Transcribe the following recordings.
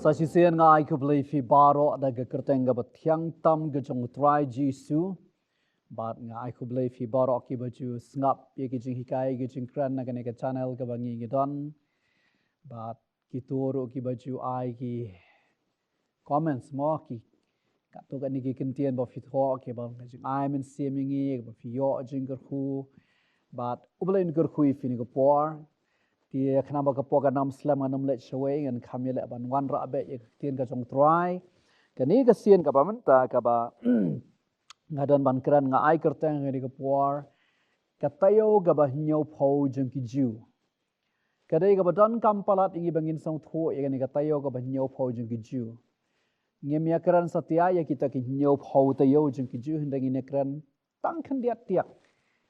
Sa sisian nga ay kublay fi baro da gakerteng ga bathyang tam ga jong try jisu bat nga ay kublay fi baro ki baju ngap ye ki jing hikai ki jing kran na ga channel ga bangi gidon bat ki turu ki baju ay ki comments mo ki ka to ga ni ki kentien ba fi tho ki ba jing ay men semingi ba fi yo jing gar khu bat ublay gar khu fi ni ga por dia kenapa kepokan nam Islam anam let showing and kami let ban wan rabe ye tien ka jong try kani ka sien ka pamenta ka ba ngadon ban kran nga ai kerteng ni ka por ka tayo ga ba nyau phau jeng ki ju kadai ka ba don kam palat ingi bangin song thu ye ni ka tayo ga ba nyau phau jeng ki ju ngemia kran satia ye kita ki nyau phau tayo jeng ki ju hendang ni kran tang khan dia tiak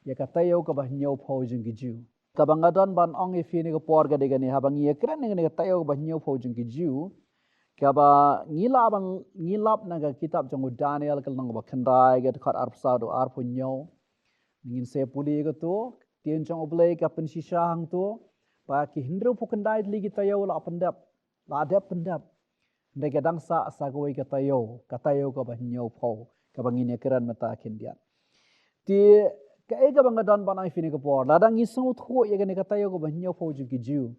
ye ka tayo ga ba nyau phau jeng ki ju kabangadon ban ong ifi ni ko por ga de ni habang ye kren ni tayo ba nyu pho jing ki ju kaba ngilap na ga kitab jong Daniel kal nang ba khandai ga khat arpsa do ar phu nyo ngin se puli ga to tien jong oblei ka pen shisha hang to ba ki hindro phu khandai li ki tayo la pendap la dep pendap de ga dang sa goi ka tayo ka ba nyu pho ka bang ni kren mata khin dia ti cái cái bằng đòn bằng ai phi cái por là đang nghĩ sâu thua vậy cái cái tayo của bạn nhau phô chừng cái jiu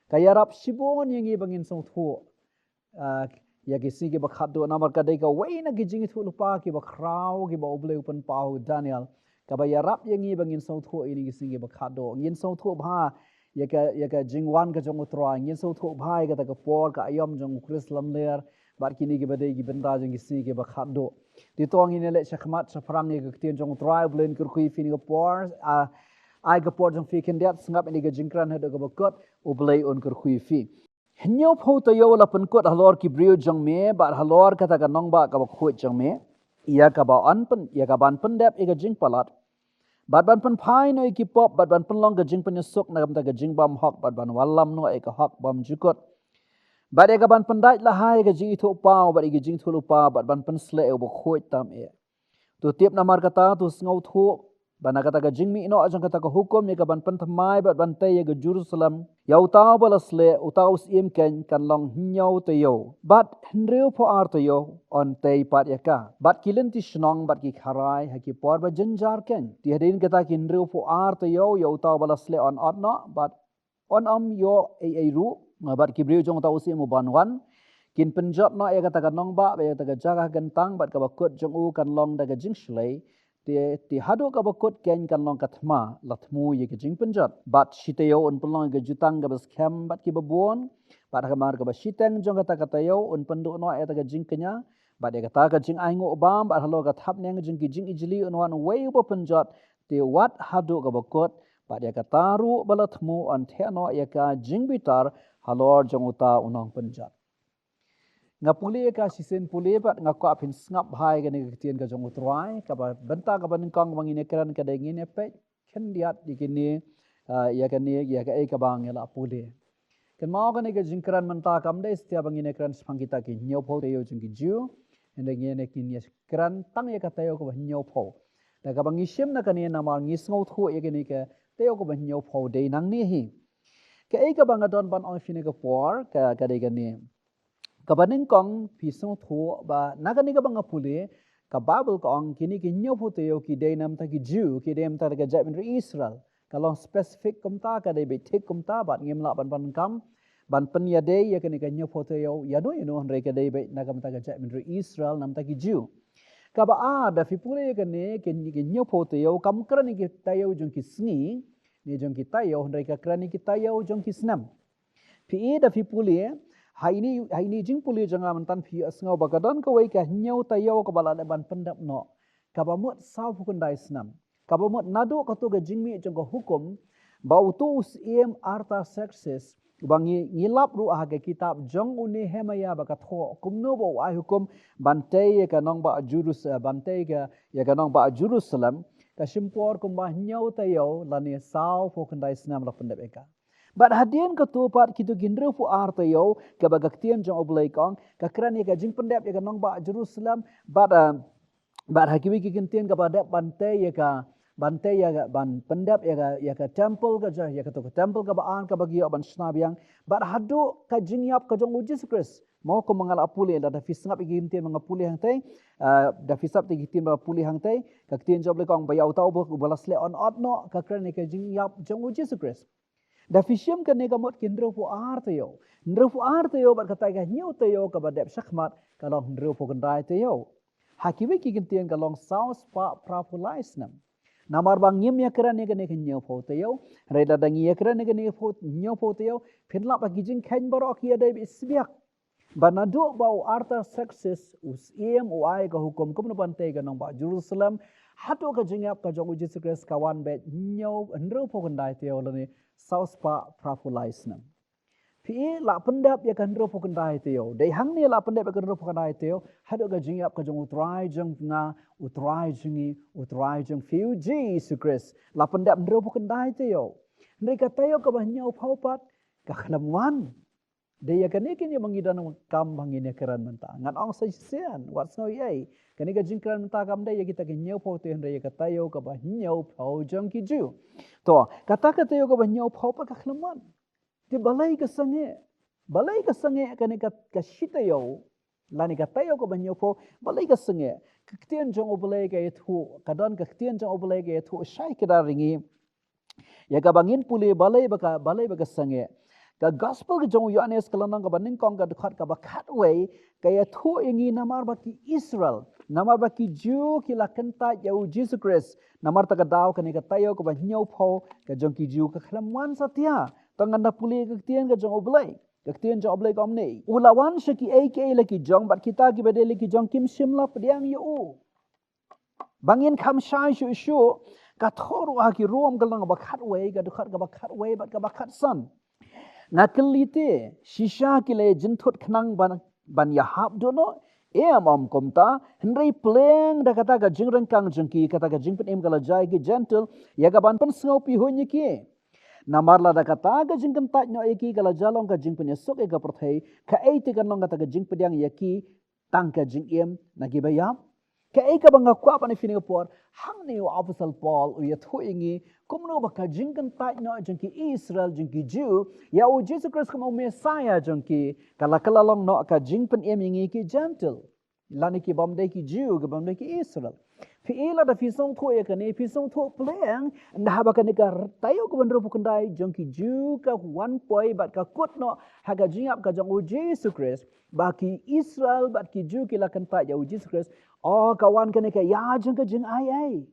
cái yarap sibon yang nghĩ bằng in sâu thua ya cái gì cái bạc hạt đồ namar cái đây cái way na cái jing thu lupa cái bạc rau cái bạc oblei open pau Daniel cái bay yarap yang nghĩ bằng in sâu thua ini cái gì cái bạc hạt đồ in sâu thua ba ya cái jing wan cái jong utra in sâu thua ba cái cái por cái ayam jong Krislam ler bar kini ke badai ki benda jeng isi ke bakhat do ti tong in le chakmat saprang ni ke tien jong tribe len kur kui fini ke por ai ke por jong fi ken diat ngap ni ke jingkran ha do ke bakot ublei on kur kui fi henyo pho to yo la pen kot halor ki brio jong me bar halor kata ka nong ba ka ba khot jong me ia ka ba an pen ia ka ban pen dep e ke jing palat bat ban pen phai no ki pop bat ban pen long ke jing pen sok na kam ta ke jing bam hok bat ban walam no e ka hok bam jukot Bade ka ban pandai la hai ka jing itho pau bade ka jing thulu pa bat ban pan sle e bo khoi tam e tu tiep na mar kata tu ngau thu bana kata ka jing mi no ajang kata ka hukum ye ka ban pan thamai bat ban te ye ka Jerusalem yau ta bala sle utau sim ken kan long nyau te yo bat hnreu pho ar te yo on te pat ya ka bat kilen ti snong bat ki kharai ha ki por ba janjar ken ti hadin kata ki hnreu pho ar te yo yau ta bala sle on ot no bat on yo ai ru bat kibriu jong tau si mu banwan kin penjot no ya kata kan nong ba ya kata jaga gentang bat ka bakut jong u kan long daga jing shlei ti hadu ka bakut ken kan long kathma lathmu ye ke jing penjot bat shiteo un pelong ga jutang ga bas kem bat ki babon bat ka mar ka ba shiteng jong kata yo un pendu no ya kata jing kenya bat ya kata ka jing ai ngo bam bat halo ka thap neng jing ki jing ijli un wan wei bo penjot ti wat hadu ka bakut bat ya kata ru balathmu an theno ya ka jing bitar halor jong uta unang penjat ngapuli ka sisen puli pat ngako apin ngap hai ga ni tien ka jong utrai ka ba benta ka ban kong bangine kran ka dengin e pe khen diat dikini ya ka ni ya ka e ka bang ya la puli ken mau ka ni ka jingkran menta kam de stia bangine kran spang kita ki nyau pho yo jing ki ju ende ngene kin ya kran tang ya ka tayo ko ba nyau pho da ka bangi sim na ka ni na ma ngi sngo thu ya ka ni ka tayo ko ba nyau pho de nang ni hi ke ai ka bang adon ban ong fini ka por ka dei ka ni ka baning kong pisong thu ba nagani ka bang apuli ka bible ka ong kini ki nyo pu te yo ki dei nam ta ki ju ki dem ta ka jat min Israel ka long specific kum ta ka dei be tik kum ta bat ngem la ban kam ban pen ya dei ya ka ni ka nyo pu te yo ya do you know re ka dei be na kam ta ka jat min Israel nam ta ki ju ka ba da fi puli ka ni ki nyo pu te yo kam kra ni ki ta yo jong ki sngi ni jong kita yo hendai ka krani kita yo jong kisnam pi da fi puli haini jing puli janga mantan fi asngau bagadon ko wei ka nyau ta yo ko bala ban pendap no ka ba mot sau pukun dai snam ka ba mot nadu ka to ga jing mi jong ko hukum ba utu sim arta success bangi ngilap ru ha ga kitab jong uni hemaya ba ka tho kumno bo ai hukum bantai ka nong ba Jerusalem bantai ka ya ka nong ba Jerusalem ka simpor kumba nyau tayo lani sau fo kandai snam la pendep eka bat hadien ka tu pat kitu ginre fu ar tayo ka bagaktien jong oblei kong ka krani ka jing pendep ya ka nong ba Jerusalem bat hakiwi ki kintien ka badep bantai ya ka ban pendep ya ka temple ka ja ya ka to temple ka baan ka bagio ban snabiang bat hadu ka jingyap ka jong Jesus Christ Mau ko mangal apuli da fisngap igin tien mga puli hang tay da fisap ti gitin ba puli hang tay ka tien job le kong bayau tau bo balas le on ot no ka kran ne ka jing yap jong Jesus Christ da fishim ka ne ka mot kindro fu ar tayo ndro fu ar tayo ba ka tai ka nyu tayo ka ba dep shakmat ka long ndro fu kan dai tayo hakiwe ki gin tien ka long saus pa prapulais nam namar bang nyem ya kran ne ka ne nyu fu tayo re da dang ya kran ne ka ne fu nyu fu tayo phinla ba ki jing khain barok ya dai bisbiak Banado bau arta success us uai ka hukum kum bante ka nong ba Jerusalem hatu ka jingap ka jong Jesus Christ kawan bet nyau ndro pokandai teo lani saus pa prapulais nam pi la pendap ya kan ndro pokandai teo dei hang ni la pendap ya kan ndro pokandai teo hatu ka jingap ka jong utrai jong nga utrai jong fiu Jesus Christ la pendap ndro pokandai teo ndai ka tayo ka ba nyau paupat ka khlamwan Dia kini kini mengidan kam bangin keran mentah. Ngan ang sesian, what's no yai. Kini ka jingkran mentah kam dia kita kenyau pau tu hendak kata yo ka bah nyau pau jang kiju. To kata yo ka bah nyau pau pa kakhleman. Di balai ka sange kini ka shita yo. Lani kata yo ka bah nyau pau balai ka sange. Kektian jang obalai ka itu kadan kektian jang obalai ka itu syai kita ringi. Ya ka bangin puli balai baka sange. Ka gospel ke jong Yohanes kelanang ka baning kong ka dekat ka bakat way kaya thu ingi namar baki Israel namar baki Jew kila kenta yau Jesus Christ namar ta ka daw kani ka tayo ka ba nyau pho ka jong ki Jew ka khlamwan satya tangan da puli ka tien ka jong oblai ka tien jong oblai kom nei ulawan shaki ak la ki jong bat kita ki bedeli ki jong kim shimla pdiang yu bangin kham shai shu ka thoru ha ki rom kelang bakat way ka dekat ka bakat way bat ka bakat san Ngakelite shisha kile jinthut khnang ban yahap dono am komta hendrai pleng da kata ga jingrang kang jengki kata ga jingpen em kala jai ki gentle ya ga ban pen sngau pi honye ki namarla da kata ga jingkan ta nyo eki kala jalong ga jingpen sok e ga perthai ka ei te kan long kata ga jingpen yang yaki tang ka jing em nagi bayam ka ei ka banga kwa pan fini por hang ni apostle Paul u ya thu ingi kumno ba ka jingkan ta nyo jengki Israel jengki Jew ya u Jesus Christ kamo Messiah jengki kala long no ka jingpen em ingi ki gentle lani ki bamde ki Jew ga bamde ki Israel fi ila da fi song thu ya kani fi song thu pleng nda ba ka ni ka tayo ko bandro pukandai jengki Jew ka one poi bat ka kut no ha ga jingap ka jong u Jesus Christ ba ki Israel bat ki Jew ki la kan ta ya u Jesus Christ oh kawan kani ka ya jeng ka jeng ai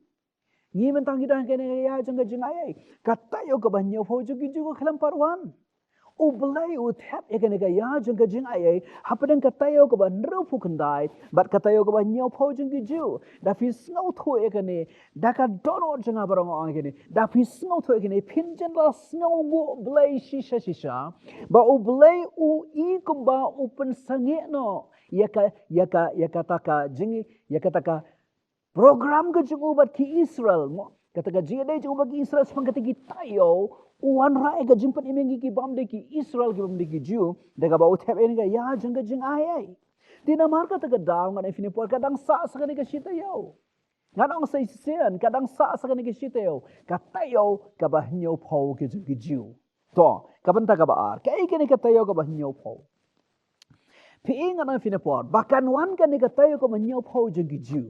Ngi mentang kita kene ya jeng jeng ai kata yo ka banyo pho ju gi ju khlam parwan u blai u thap e kene ya jeng ai hapadang kata yo ka ban ru phu kandai bat kata yo ka banyo pho ju gi ju da fi snow tho e kene da ka dono jeng barang ong kene da fi snow tho e kene pinjen la snow mo blai shisha ba u blai u I kumba open sange no ya kata ka jeng ya kata ka program ke jeng ubat ki Israel mo kata ka jeng dai jeng ubat ki Israel semang kata ki tayo uan rai ka jempat imengi ki bamde ki Israel ki bamde ki Jew daga ba uthep ini ka ya jeng ai tina mar kata ka daw ngan ifini por kadang sa sakani ka shita yo ngan ong sai sen kadang sa sakani ka shita yo kata yo ka ba nyo pho ki jeng ki Jew to ka banta ka ba ar kai kini kata yo ka ba nyo pho pi ngan ifini por bahkan wan kan ni kata yo ka ba nyo pho jeng ki Jew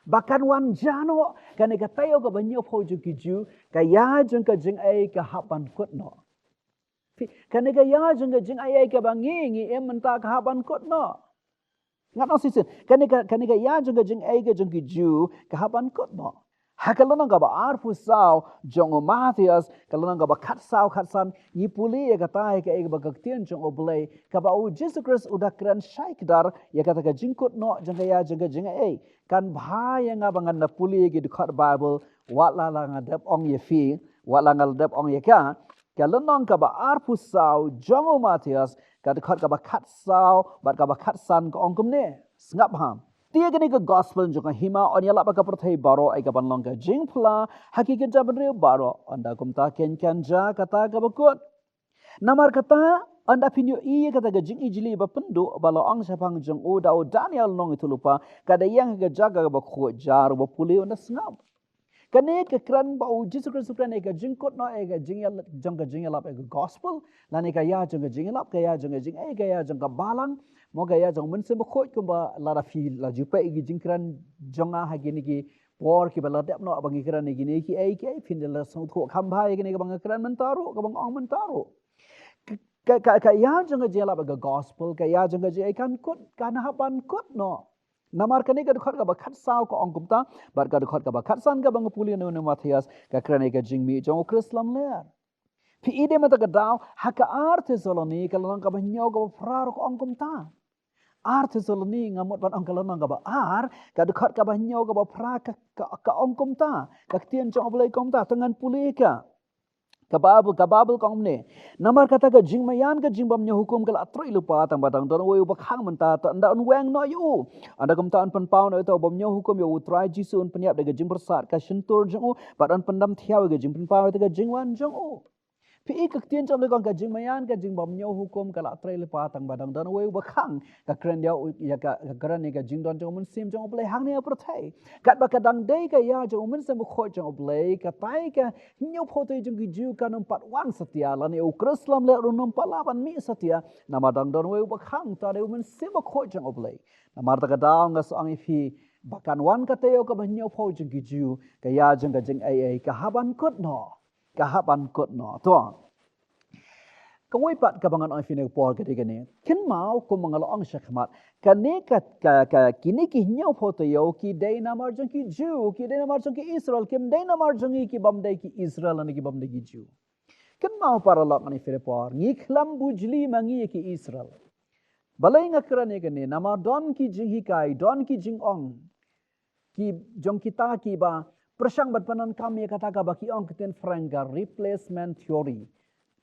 Bahkan wan jano kan ka tayo ka banyo pho ju ki ju ka ya jeng ka jeng ai ka hapan kot no. Kan ka ya jeng ka jeng ai ka bangi em menta ka hapan kot no. Ngat no sisen kan ka ya jeng ka jeng ai ka jeng ki ju ka hapan kot no. Hakalana ka ba ar fu sao jong Matthias kalana ka ba khat sao khat san ni puli ya ka tai ka ba ka tien jong oblay ka ba u Jesus Christ udakran shaik dar ya ka ka jingkot no jeng ya jeng ai kan bhaya nga bangan na puli gi dukhat Bible wala la nga dep ong ye fi wala nga dep ong ye ka kalana ka ba ar fu sao jong Matthias ka dukhat ka ba khat sao ba ka ba khat san ka ong kumne ngap ham Dia kini ke gospel juga hima on yala baka perthai baro ai ka banlong ka jingpla hakikat jaban reu baro anda kumta ken ja kata ka bakut namar kata anda pinyo I kata ka jing ijili ba pendu balo ang sapang jeng o Daniel nong itu lupa kada yang ka jaga ba khu jar ba puli onda snap Kane ke kran ba u Jesus Christ kran eka jingkot no eka jingyal jong ka jingyalap eka gospel lan eka ya jong ka jingyalap ka ya jong ka jing eka ya jong ka balang mo ka ya jong mun se khoi ko ba la ra fi la jupe eki jingkran jonga ha gini ki por ki bala dep no bangi kran eki ne ki ai fin de la song tho kham bhai eki ne ka bang kran man taro ka bang ong man taro ka ya jong ka jingyalap eka gospel ka ya jong ka jing kan kot kan hapan kot no namar kane ka dukhat ka bakhat sao ko ongkum ta bar ka dukhat ka bakhat san ka bang puli no Matthias ka krane ka jingmi jong Krislam le fi ide mata ka daw haka arte soloni ka lang ka banyo ka frar ko ongkum ta arte soloni ngamot ban ongkal nang ka ba ka dukhat ka banyo ka ba fra ka ongkum ta ka tien jong oblai kom ta tangan puli ka kababul kong ne namar kata ka jingmayan ka jingbam nya hukum kala atroi lupa tang batang don wei bakhang menta ta nda un weng no yu anda kam ta an pan pau no to bom nya hukum yo utrai jisu un penyap de jing bersat ka shentur jong badan pendam thiaw ge jing pan pau te ka jingwan jong pi ka tien chom le kong ka jingmayan ka jingbam nya hukum kala atroi lupa tang batang don wei bakhang ka kren dia ya ka kran ne ka jingdon jong mun sim jong ble hang ne prathai kat ba kadang dei ka ya jong mun sem khoi jong ble ka tai ka nyo photo jong gi ju ka nampat wan setia lan eu Krislam le ru nampat laban mi setia nama dang don wei bakhang ta de mun sim khoi jong ble namar ta ka daw ngas ang fi bakan wan ka teo ka ban nyo pho jong gi ju ka ya jong ka jing ai ka haban kot no to ka wei pat ka bangan ai fi ne por ka de ne kin mau ko mangal ang shakmat ka ne ka kini ki nyo photo yo ki dei namar jong ki ju ki dei namar jong ki Israel kim dei namar jong ki bam dei ki Israel an ki bam dei ki ju kin mau para lak ani fi por ngi khlam bujli mangi ki Israel balai ngakran ne ne nama don ki jing hikai don ki jing ong ki jong kita ki ba persang bat panan kami kata ka baki ong keten franga replacement theory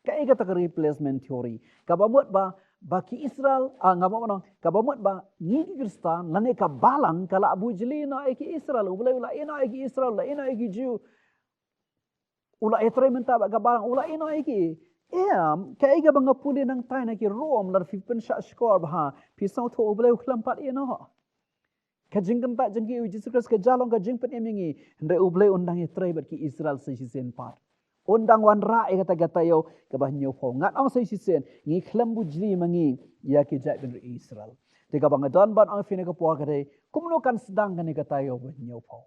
kai kata ka replacement theory ka ba mot ba baki Israel ngapa mono ka ba mot ba ni Kristan lane ka balang kala abu jeli no ki Israel ulai ulai no ki Israel ulai no ki Jew ulai etre menta ba ka balang ulai no ki kai ga bang puli nang tai na ki Rome lar 15 sha skor ba pisau tho ulai khlampat no ka jingkan tak jengki Jesus Christ ka jalong ka jingpen emingi ndai ublai undang etre bat ki Israel se sisen par undang wan ra kata yo ka bah nyo pho ngat ang se sisen ngi khlam bujli mangi ya ki jai ben Israel te ka bang don ban ang fine ka por ka dei kumno kan sedang kan kata yo bah nyo pho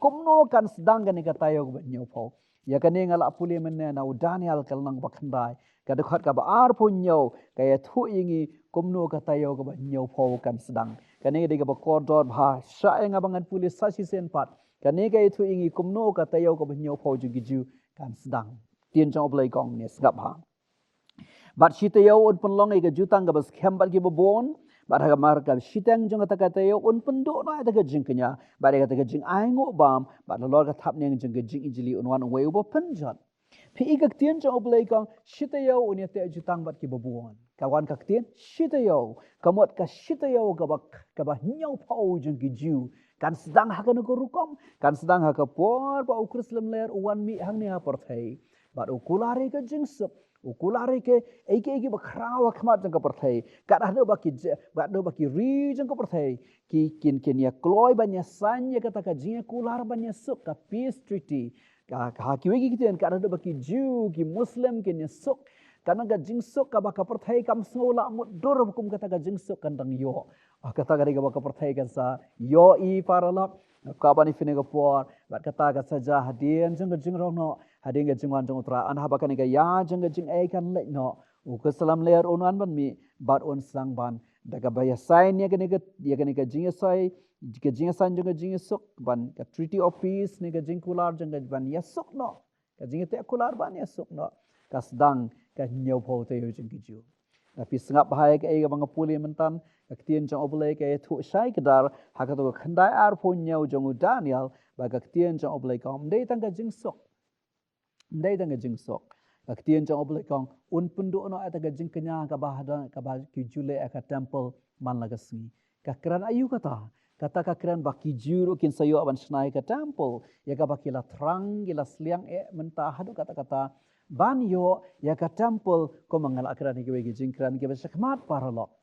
kumno kan sedang kan kata yo bah nyo pho ya kan ngala puli men na Daniel kal nang bakhandai ka dekhat ka ba ar punyo ka ya thu ingi kumno kata yo ka bah nyo pho kan sedang kane de ba kordor bha sha enga bangan pulis sa si sen pat kane ga itu ingi kumno ka tayo ko bnyo pho ju gi ju kan sedang tien jong blai kong ne sgap ha bat shi tayo un penlong ga jutang ga bas khambal gi bon bat ha mar ka shitang jong ta ka tayo un pendo na ta ga jing kenya bat ga ta ga jing ai ngo bam bat lor ga thap ne jing ga jing ijili un wan we bo penjat pi ga tien jong blai kong shi tayo un te jutang bat gi bon kawan ka tien shitayo kamot ka shitayo ka ba nyau pau jeng ki ju kan sedang ha ka ko rukom kan sedang ha ka por ba Krislam ler wan mi hang ne ha por thai ba ukulare ka jing sup ukulare ke eke ba khrawa khmat jeng ka por thai ka do ba ki ri jeng ka por thai ki kin ya kloi ba nya san ya kata ka jing kular ba nya sup ka peace treaty ka ki wi ki tien ka do ba ki ju ki muslim kin ya sup karena ga jingsuk ka baka perthai kam sola mut dur hukum kata ga jingsuk kan dang yo kata ga ga baka perthai kan sa yo I paralak ka bani fine ga por bat kata ga saja hadien jeng jing rong no hadien ga jingwan jong utra an ha baka ni ga ya jeng jing ai kan le no ke salam ler unan ban mi bat on sang ban daga baya sign ya ga jing sai ga jing san jeng jing suk ban ka treaty of peace ni ga jing kular jeng ban ya suk no ga jing te kular ban ya suk no ka sedang ka nyau pho te yo jing ki ju tapi sengap bahaya ke ga bang puli mentan ka tien jong oblai ke thu sai kedar ha ka to khandai ar pho nyau jong Daniel ba ka tien jong oblai kom dei tang ka jing sok ka tien jong oblai kong un pundu no ata ka jing kenya ka ba ki jule ka temple man la ka sni ka kran ayu kata ka kran ba ki juru kin sayo aban snai ka temple ya ka ba ki la trang ki la sliang mentah hadu kata ban yo ya ka temple ko mangal akran ki wegi jingkran ki besakmat paralok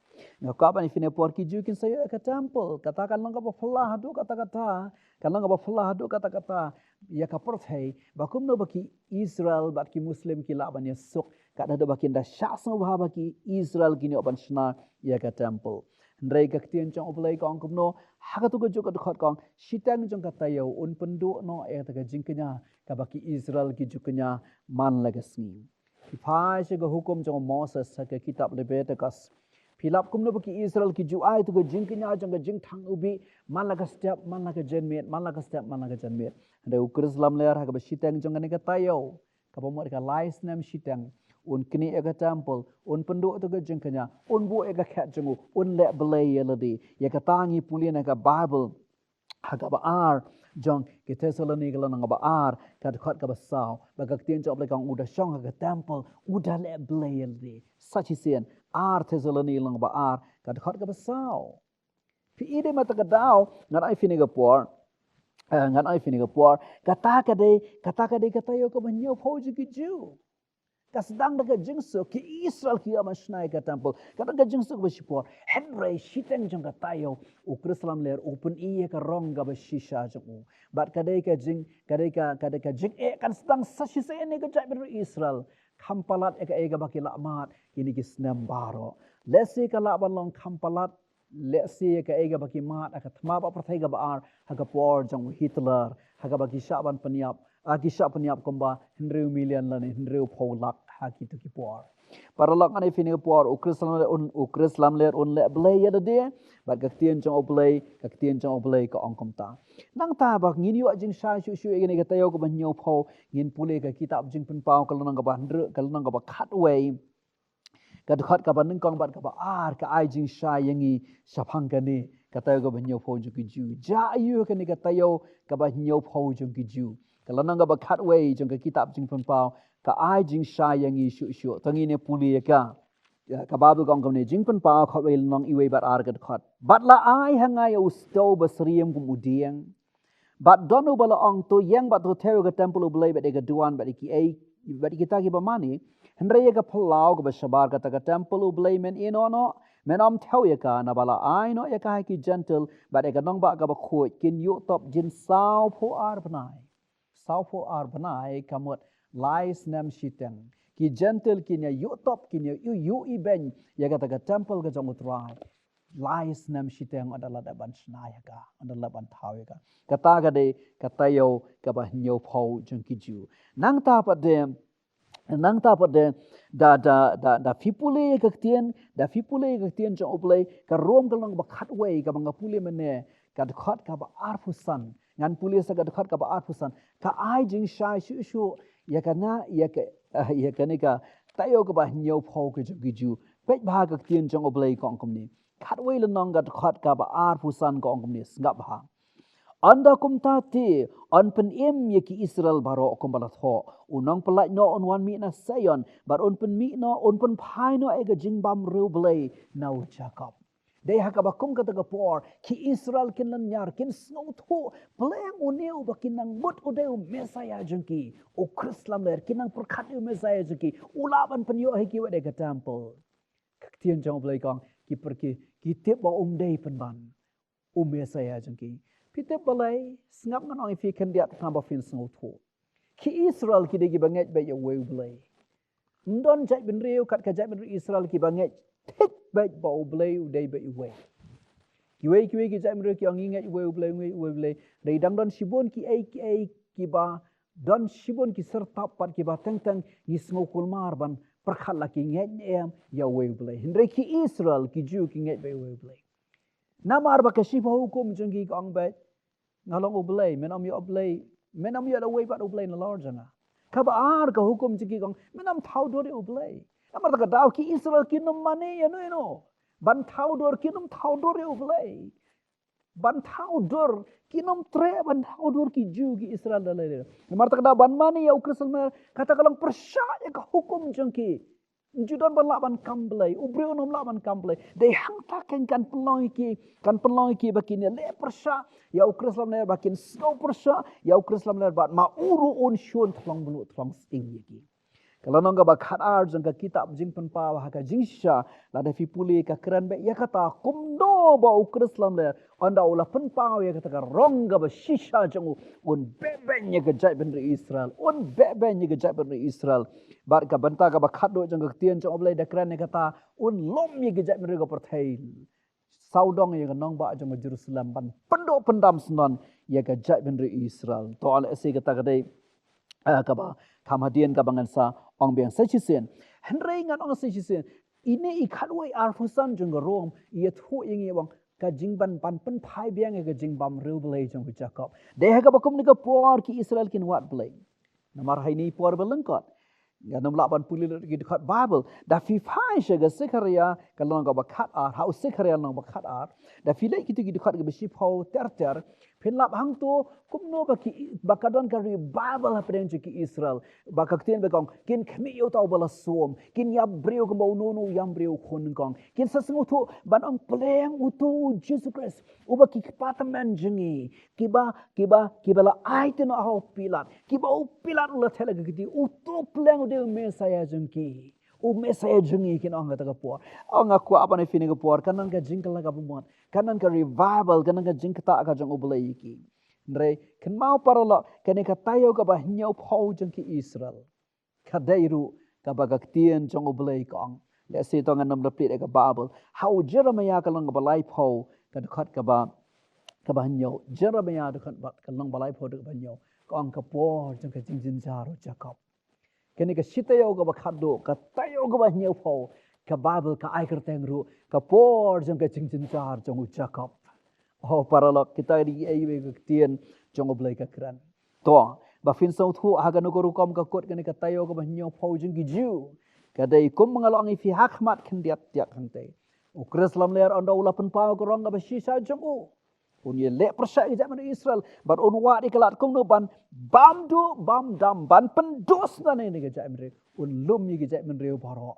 Ngakap ni fine por ki ju kin sayo ke temple. Katakan lang ka pa pala hadu kata-kata. Kalau ngapa pala hadu kata-kata. Ya ka perthai. Bakum no baki Israel bat ki Muslim ki laban ya sok. Kat ada baki nda syasno bah baki Israel kini oban shna ya ke temple. Ndrai ka ktien chong oblai kong kumno. Haka tu kejuk kat kong. Shitang jong kata yo un penduk no ta ka jingkenya ka baki Israel ki jukenya man lagasni. Ipai se ga hukum jong Moses sa ke kitab Leviticus. Pilap kumno baki Israel ki juai tu ga jingkenya jong ga jing thang ubi man laga step man laga jenmet man laga step man laga jenmet. Ndai ukris lam ler ha ka shitang jong ga kata yo. Ka mo ka lais nam shitang. Un kini ega temple, un penduk tu ke jengkanya, un bu ega kat jengu, un lek belai ya ladi. Ya katangi pulian ega Bible, haga baar, jong ke Thessaloniki lan nga baar, kat khot ka basau, bagak tien job lekang udah syong haga temple, udah lek belai ya ladi. Sachisian, Thessaloniki lan baar, kat khot ka basau. Pi ide mata kadau, ngat ai fini ga por, ngat ai fini ga por, kata yo ka banyo phoji ki ju. Kasedang daga jingsu ki Israel ki amashnai ka temple. Kadaga jingsu ba shipor. Henry shiteng jong ka tayo. Ukrislam ler open iye ka rong ga ba shisha jong. But kadai ka jing kan sedang sashise ne ka jai Israel. Kampalat ega baki lakmat kini ki snem baro. Lesi ka lakban long kampalat. Lesi ka ega baki mat aka thma ba prathai ga baar haga por jong Hitler haga baki shaban peniap. Agi syak peniap komba 100 million lan 100 lak haki tu ki por. Para lak ane fini por ukris lam ler un le blay ya de ba gaktien jong oblay ka ongkom ta. Nang ta ba ngini wa jing sha shu egene ka tayo ko ban nyo pho ngin pule ka kitab jing pen pau kal nang ka ba ndre kal nang ka ba khat way. Ka khat ka ba ning kong ba ka ba ar ka ai jing sha yangi saphang ka ni ka tayo ko ban nyo pho ju ki ju. Ja yu ka ni ka tayo ka ba nyo pho ju ki ju. Kalau nang ba cut way jong ka kitab jing penpau ka ai jing sha yang i shu tangi ne puli ka babel kong kam ne jing penpau khat way nang i way bat ar ka khat bat la ai hangai u sto basriem kum udiang bat donu bala ong to yang bat to teu ka temple blai bat ka duan bat ki ai bat kita ki ba mani hendra ka phalau ka ba shabar ka ta temple blai men inono men om teu ya ka na bala ai no ya ka ki gentle bat ka nong ba ka ba khoi kin yu top jin sao pho ar banai Saupo ar banai kamut lais nam shiteng ki gentle kinya yutop kinya yu iben ya kata ka temple ka jong utrai lais nam shiteng adalah daban snaya ka adalah ban thawe ka kata ka de kata yo ka ba nyo phau jong ki ju nang ta pa de da fipule ka tien jong oblay ka rom ka lang ba khat way ka ba pule mene ka khat ka ba arfusan ngan pulis agak dekat ka ba arfusan ka ai jing shai shu ya kana ya ka ni ka tayo ka ba nyo phau ka ju pet ba ka tien jong oblay ko angkom ni khat wei le nong ga dekat ka ba arfusan ko angkom ni ngap ha anda kum ta ti on pen im ye ki Israel baro kum balat ho unong pelai no on wan mi na sayon bar on pen mi no on pen phai no ega jing bam ru blay nau Jacob Dei hakabakum kata kapor ki Israel kin lan nyar kin snow tho pleng uneu bakin nang but udeu Messiah jengki o Krislam ler kin nang perkhat Messiah jengki ulaban penyo hiki wede ka temple tien jong blai kong ki perki ki tip ba dei penban Messiah jengki pitep balai ngap ngan ong fi kan dia ta ba fin snow tho ki Israel ki de ki banget ba ye we blai ndon jai bin riu kat ka jai bin Israel ki banget thích bait bộ blay day bị we kiwe ki jam re ki ang inga we blay dai dang don sibon ki ai ki ba don sibon ki serta pat ki ba teng ni smo kulmar ban perkhat la ki nget em ya we blay hindre ki Israel ki ju ki nget be we blay namar ba ka shifa hukum jengki ang bait ngalong blay menam yo blay menam yo da we ba blay na lord janga ka ba ar ka hukum jengki ang menam thau do blay Amar taka daw ki Israel kinum mani ano ban thaudor kinum thaudor ublay ban thaudor kinum tre ban thaudor ki ju ki Israel dalay amar taka daw ban mani ya ukrisal kata kalang persya ka hukum jengki judan ban laban kamblay ubre unom laban kamblay de hang taken kan pelong ki bakin le persya ya ukrisal ler bakin snow persya ya ukrisal ler bat ma uru on shon thlong bulu thlong sting ki Kalau nong ba khat jong ka kitab jing penpa ha ka jing sha la da fi puli ka kran be ya kata kumdo ba ukrislam le anda ula penpa ya kata ka rong ba shisha jong un bebe nya ka jai ben Israel un bebe nya ka jai ben Israel bar ka banta ka ba khat do jong ka tien jong oblai da kran ne kata un lom nya ka jai ben ka perthai saudong ya ka nong ba jong Jerusalem ban pendo pendam senon ya ka jai ben Israel to ala se kata ka dai ka ba kamadian ka bangansa ong biang sechisen henrei ngan ong sechisen ini ikhalwai arfusan jong rom ye thu ingi wang ka jingban pan pen phai biang ga jingbam rubelai jong jacob de ha ka bakum ni ka por ki Israel kin wat blai namar haini por belengkot ya nam laban pulil ki dekat bible da fi phai ga sekaria kalong ka bakhat ar ha sekaria nong bakhat ar da fi lai kitu ki dekat ga besi phau ter phin lap hang tu kumno ba ki bakadon ka bible ha preng ki Israel bakakten be kong kin khmi yo taw bala som kin ya breu ko no yam breu khon kong kin sasngu thu ban ong pleng utu Jesus Christ uba ki patman jingi kiba la aiten ho pilat kiba u pilat la thela ki utu pleng de mesaya jingki o mesaya jingi kin ong ta ka po ong aku apa ne fini ka po kanan ka jingkal ka bumot kanan ka revival kanan ka jingkata ka jong oblai ki Ndre kan mau paralo kan ka tayo ka ba nyau phau jong ki Israel ka dairu ka bagaktien jong oblai kong le se to ngan nam lapit ka bible how Jeremiah ka lang ba lai phau ka khat ka ba nyau Jeremiah ka ba ka lang ba lai phau ka ba nyau kong ka po jong ka jingjin jaro Jacob kan ka sitayo ka ba khado ka tayo ka ba nyau phau ka bible ka ai kerteng ru ka po jong ka jingjin jar jong Jacob oh paralog kita di ai tien jong oblai ka kran to ba fin so thu ha ganu ko rukom ka kot kan ka tayo ka ba nyo phau jing gi ju ka dai kum mangalong fi hakmat khan diat tiak hang te u krislam ler on ula pen pa ko rong ba shisha jong u un ye le persai zaman Israel bar on wa di kalat kum no ban bam dam ban pen dos na ne ga jam re un lum yi ga jam re baro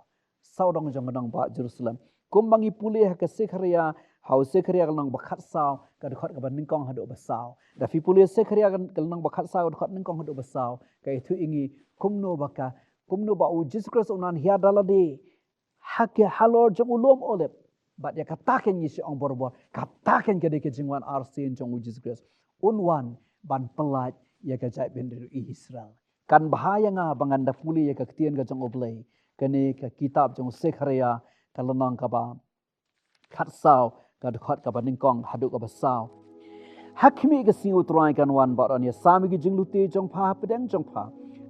saudong jong nang ba Jerusalem kum mangi pulih ka sekharia how sekharia kalnang bakhat saw ka dekat ka baning kong hado basaw da fi pulih sekharia kalnang bakhat saw dekat ning kong hado basaw ka itu ingi kumno ba u Jesus Christ onan hia dalade hake halor jong ulom olep bat ya kataken yisi ong borbor kataken ke de ke jingwan arsin jong u Jesus Christ unwan ban pelat ya ka jai ben Israel kan bahaya nga banganda pulih ya ka tien ka jong oblai kani ka kitab jong sekharia kalnang ka ba khat saw ka dekat ka baning kong hadu ka basaw hakmi ka singu trai kan wan ba ron ya sami gi jinglute jong pha pedang jong pha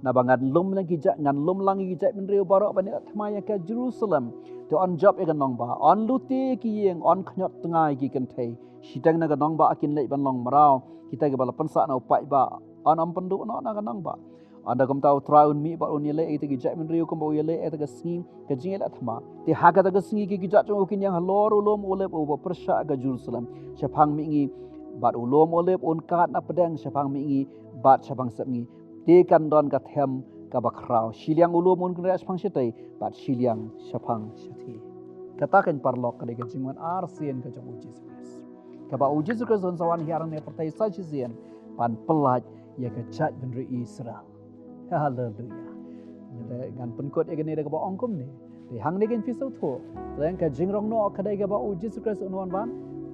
na bangan lum lang gi ja ngan lum lang gi ja min reu baro ba ni thmaya ka Jerusalem to on job e kan nong ba on lute ki yeng on khnyot tngai gi kan thei sitang na ka nong ba akin lei ban long marau kita ga bala pansa na pai ba on am pendu no na ka nong ba anda kam tau traun mi ba on yele ite gi ja min reu kom ba yele ite ga sing ka jingel athma ti haga ta ga singi gi ja chong kin yang halor ulom olep o persha ga Jerusalem chapang mi ngi bat ulom olep on kat na pedang chapang mi ngi bat chapang sap ngi te kan don ka them ka bakrau siliang ulom on kra chapang sitai bat siliang chapang sati katakan parlok ka ga jingwan arsien ka jong Jesus Christ ka ba Jesus Christ on sawan hiaran ne pertai sa chizien pan pelat ya ka chat ben Israel hallelujah gan penkot egene da ka ba ongkom ne de hang ne gen fisau tho leng ka jingrong no ka dai ka ba Jesus Christ on wan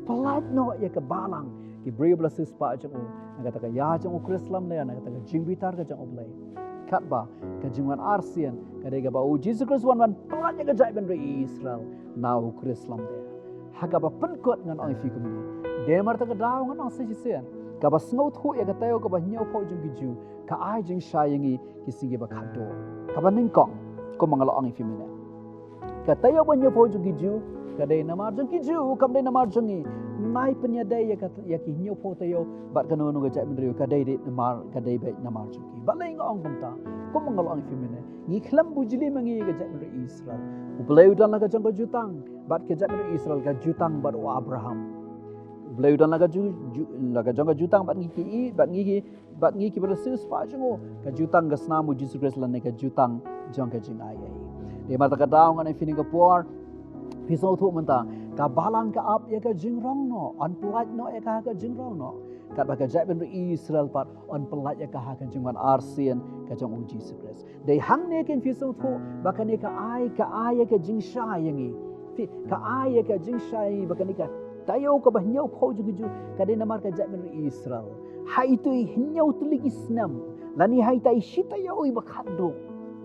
pelat no ya ka balang ki breu blasis pa jong na ka ya jong Chrislam le na ka jingbitar ka jong oblai kat ba ka jingwan arsien ka dai ka ba Jesus Christ wan pelat ya ka jai ben Israel now Chrislam le ha ka ba penkot ngan ong fi kum de mar ta ka daw ngan ong sejisen ka ba sngo thu ya ka tayo ka ba nyau phau jong gi ju ka ai jing shayangi kisigi ba khado ka ba ning kong ko mangalo ang ifimine ka tayo ba nyau phau jong gi ju ka dai namar jong gi ju kam dai namar jong ni nai penya dai ya ki nyau phau tayo ba ka no no ga jai min ka dai dai namar ka dai ba namar jong ki ba lai ngong kom ta ko mangalo ang ifimine ni khlam bujili mangi ga jai min Israel ubleu dan la ka jong ga jutang ba ka jai min Israel ga jutang ba Abraham Bleu dan laga jong jutang bat ngi ki bersus pa jongo ka jutang ga snamu Jesus Christ lan ka jutang jong ka jing ai de mata ka daw ngan fini ka por piso thu menta ka balang ka ap ya ka jingrong no on pelat no ya ka jingrong no kat ba ka jai ben Israel pat on pelat ya ka jingwan arsian ka jong uji Jesus dei hang ne ken fi so tho ba ka ne ka ai ya ka jing sha yangi ka ai ya ka jing sha ba ka ne ka tayo ka ba nyau phau ju ka de namar ka jai ben Israel hai tu hinyau tulig isnam lani hai tai shita ya oi ba khaddo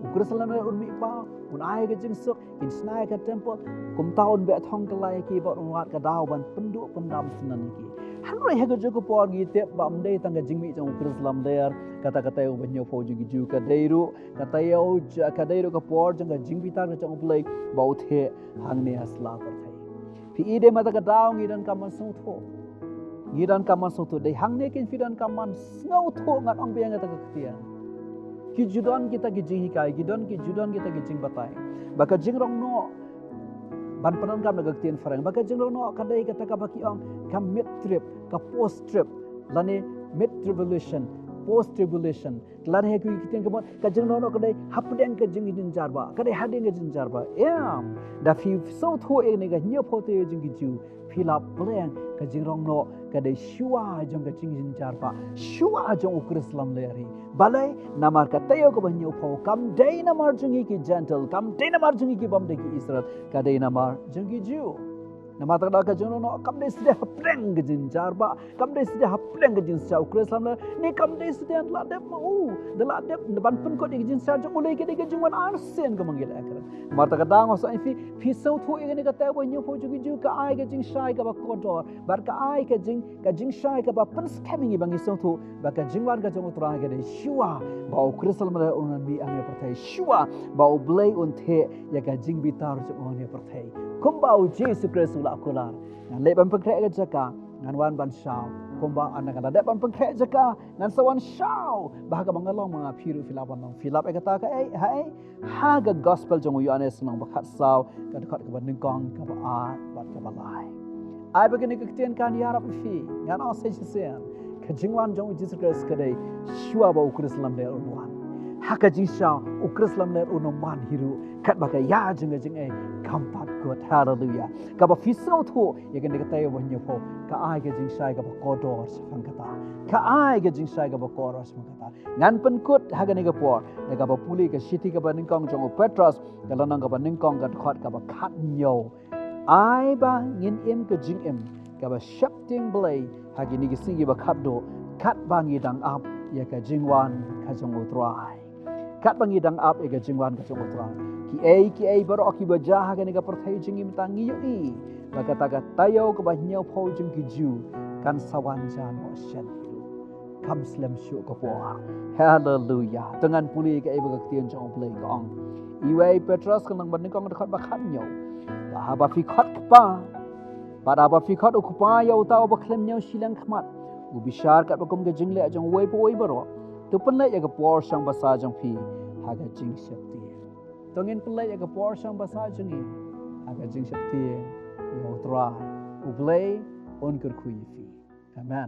Ukurasalam un mi pa un ai ka jing sok in snai ka temple kum taun be thong ka lai ki ba unwat ka daw ban pendu pendam senan ki hanrei ha ka jo ko por gi te bam dei tang ka jing mi jong Ukurasalam der kata kata yo banyo phau ju gi ju ka deiru kata yo ka deiru ka por jong ka jing bitar ka jong play bau the hang ne asla par thai phi ide mata ka daw ngi dan ka man sung tho ngi dan ka man sung tho dei hang ne kin fi dan ka man ngau tho ngat ong be nga ta ka tia ki judon kita ki jing hikai judon kita ki jing batai baka jing rong no ban panon kam nagak tien farang baka jing rong no kadai kata ka baki ong kam mid trip ka post trip lani mid tribulation post tribulation lan he ki kitien kamot ka jing rong no kadai hapdeng ka jing jin jarba kadai hadeng ka jing jarba em da fi so tho e ne ga nyo phote jing ki ju phila pleng ka jing rong no kadai shua jong ka jing jin jarba shua jong Ukrislam leri balai namar ka tayo ko banyo pho kam dei namar jungi ki gentle kam dei namar jungi ki bam de ki Israel ka dei namar jungi ju namar ta ka jono no kam dei sida hapleng ge jin jarba kam dei sida hapleng ge jin sa Ukrislam le ni kam dei sida la dep mau de la dep ban pun ko de jin sa jong ulai ke de ge jingwan arsen ko manggil akar mar ta ka dang so fi so thu e ne ka tayo banyo pho jungi ju ka ai ge jing shai ka ba ko dor bar ka ai ka jing shai ka ba pen scamming bangi so thu ba ka jingwan ka jong utra ge de shua ba Ukrislam le unan bi ane perthai shua ba blai un the ya ka jing bitar jong ane perthai kumbau Jesus Kristus la kular ngan le ban pengkrek jaka ngan wan ban shau kumba anak ada de ban pengkrek jaka ngan sawan shau bah ka bangalong mga phiru filapan nong filap e kata ka hai ha ga gospel jong Yohanes nong bakhat sau ka dekat ka ban ningkong ka ba a bat ka balai ai begini ka tien kan yarap fi ngan au se sen ka jingwan jong Jesus Kristus ka dei shua ba Ukrislam de unwan haka jisha Ukrislam le unoman hiru kat baka ya jing kampat god hallelujah ka ba fiso tho ye ke ne ka tayo ban pho ka ai ke jing shai ka ba kodor sang kata ka ai ke jing shai ka ba kodor sang kata ngan pen kut haga ne ka por ne ka ba puli ka shiti ka ba ningkong jong Petros ka lanang ka ba ningkong ka khot ka ba khat nyo ai ba ngin im ka jing im ka ba shapting blay hagi ni gi singi ba khat do khat ba ngi dang ap ye ka jingwan ka jong utrai kat bangi dang ap ega jingwan ka jong utrai ki ai baro ki ba jah ka ne ka perthai jingi mtangi yo I baka ta ka tayo ka ba nyau pho jing ki ju kan sawan jan mo shen kam slam shu ka po hallelujah dengan puli ka ai ba ka tien jong play ka ong iwei Petros kan nang ban kong ka ba khat nyau ba ba fi khat pa ba ba fi khat ku pa yo ta ba klem nyau silang khmat u bishar kat ba kum ka jingle jong wei po oi baro tu penlai ya ka por sang basa jong phi ha ga jing shakti tongin penlai ya ka por sang basa jong I ha ga jing shakti yo tra u play on kur khu yi fi amen